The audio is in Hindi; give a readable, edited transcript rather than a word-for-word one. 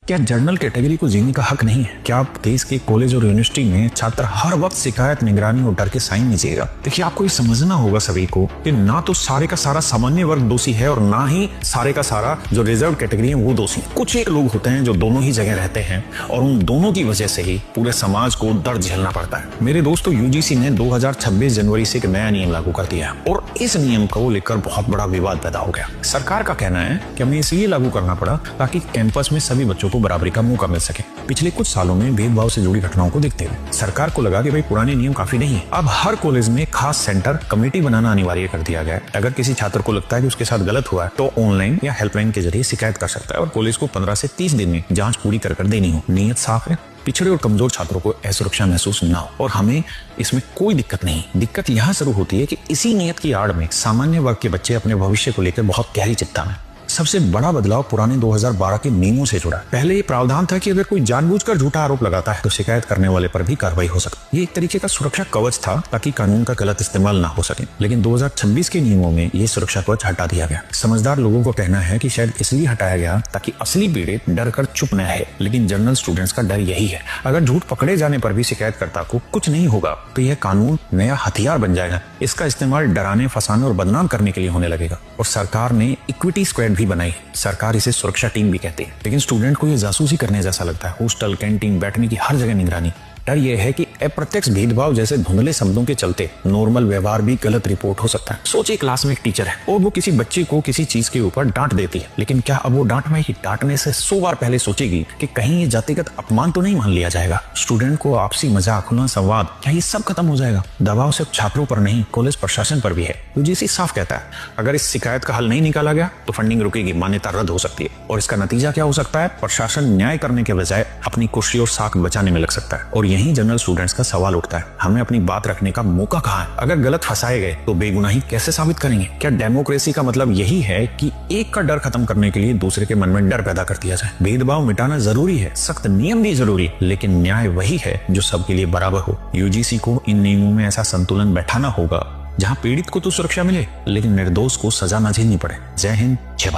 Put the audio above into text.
क्या जनरल कैटेगरी को जीने का हक नहीं है? क्या आप देश के कॉलेज और यूनिवर्सिटी में छात्र हर वक्त शिकायत, निगरानी और डर के साइन नहीं जिएगा? देखिए, आपको ये समझना होगा सभी को कि ना तो सारे का सारा सामान्य वर्ग दोषी है और ना ही सारे का सारा जो रिजर्व कैटेगरी है वो दोषी। कुछ एक लोग होते हैं जो दोनों ही जगह रहते हैं और उन दोनों की वजह से ही पूरे समाज को दर्द झेलना पड़ता है। मेरे दोस्तों, यूजीसी ने 2026 जनवरी से एक नया नियम लागू कर दिया और इस नियम को लेकर बहुत बड़ा विवाद पैदा हो गया। सरकार का कहना है कि हमें इसलिए लागू करना पड़ा ताकि कैंपस में सभी बच्चों को बराबरी का मौका मिल सके। पिछले कुछ सालों में भेदभाव से जुड़ी घटनाओं को देखते हुए सरकार को लगा कि भाई पुराने नियम काफी नहीं है। अब हर कॉलेज में खास सेंटर, कमेटी बनाना अनिवार्य कर दिया गया है। अगर किसी छात्र को लगता है कि उसके साथ गलत हुआ है तो ऑनलाइन या हेल्पलाइन के जरिए शिकायत कर सकता है और कॉलेज को 15 से 30 दिन में जांच पूरी कर देनी हो। नीयत साफ है, पिछड़े और कमजोर छात्रों को असुरक्षा महसूस ना हो और हमें इसमें कोई दिक्कत नहीं। दिक्कत यहाँ शुरू होती है कि इसी नियत की आड़ में सामान्य वर्ग के बच्चे अपने भविष्य को लेकर बहुत गहरी चिंता में। सबसे बड़ा बदलाव पुराने 2012 के नियमों से जुड़ा। पहले ये प्रावधान था कि अगर कोई जानबूझकर झूठा आरोप लगाता है तो शिकायत करने वाले पर भी कार्रवाई हो सकती। ये एक तरीके का सुरक्षा कवच था ताकि कानून का गलत इस्तेमाल ना हो सके। लेकिन 2026 के नियमों में ये सुरक्षा कवच हटा दिया गया। समझदार लोगों को कहना है कि शायद इसलिए हटाया गया ताकि असली पीड़ित डर कर चुप न रहे, लेकिन जनरल स्टूडेंट्स का डर यही है। अगर झूठ पकड़े जाने पर भी शिकायतकर्ता को कुछ नहीं होगा तो यह कानून नया हथियार बन जाएगा। इसका इस्तेमाल डराने, फंसाने और बदनाम करने के लिए होने लगेगा। और सरकार ने इक्विटी स्क्वाड भी बनाई। सरकार इसे सुरक्षा टीम भी कहती है, लेकिन स्टूडेंट को ये जासूसी करने जैसा लगता है। हॉस्टल, कैंटीन, बैठने की हर जगह निगरानी। डर यह है कि अप्रत्यक्ष भेदभाव जैसे धुंधले शब्दों के चलते नॉर्मल व्यवहार भी गलत रिपोर्ट हो सकता है। सोचिए, क्लास में एक टीचर है और वो किसी बच्चे को किसी चीज के ऊपर डांट देती है, लेकिन क्या अब वो डांटने से 100 बार पहले सोचेगी कि कहीं ये जातिगत अपमान तो नहीं मान लिया जाएगा? स्टूडेंट को आपसी मजाक, खुला संवाद, क्या ये सब खत्म हो जाएगा? दबाव सिर्फ छात्रों पर नहीं, कॉलेज प्रशासन पर भी है। यूजीसी साफ कहता है, अगर इस शिकायत का हल नहीं निकाला गया तो फंडिंग रुकेगी, मान्यता रद्द हो सकती है। और इसका नतीजा क्या हो सकता है? प्रशासन न्याय करने के बजाय अपनी कुर्सी और साख बचाने में लग सकता है। और यही जनरल स्टूडेंट्स का सवाल उठता है, हमें अपनी बात रखने का मौका कहाँ है? अगर गलत फंसाए गए तो बेगुनाही कैसे साबित करेंगे? क्या डेमोक्रेसी का मतलब यही है कि एक का डर खत्म करने के लिए दूसरे के मन में डर पैदा कर दिया जाए? भेदभाव मिटाना जरूरी है, सख्त नियम भी जरूरी, लेकिन न्याय वही है जो सबके लिए बराबर हो। यूजीसी को इन नियमों में ऐसा संतुलन बैठाना होगा जहां पीड़ित को तो सुरक्षा मिले लेकिन निर्दोष को सजा न झेलनी पड़े। जय हिंद, जय भारत।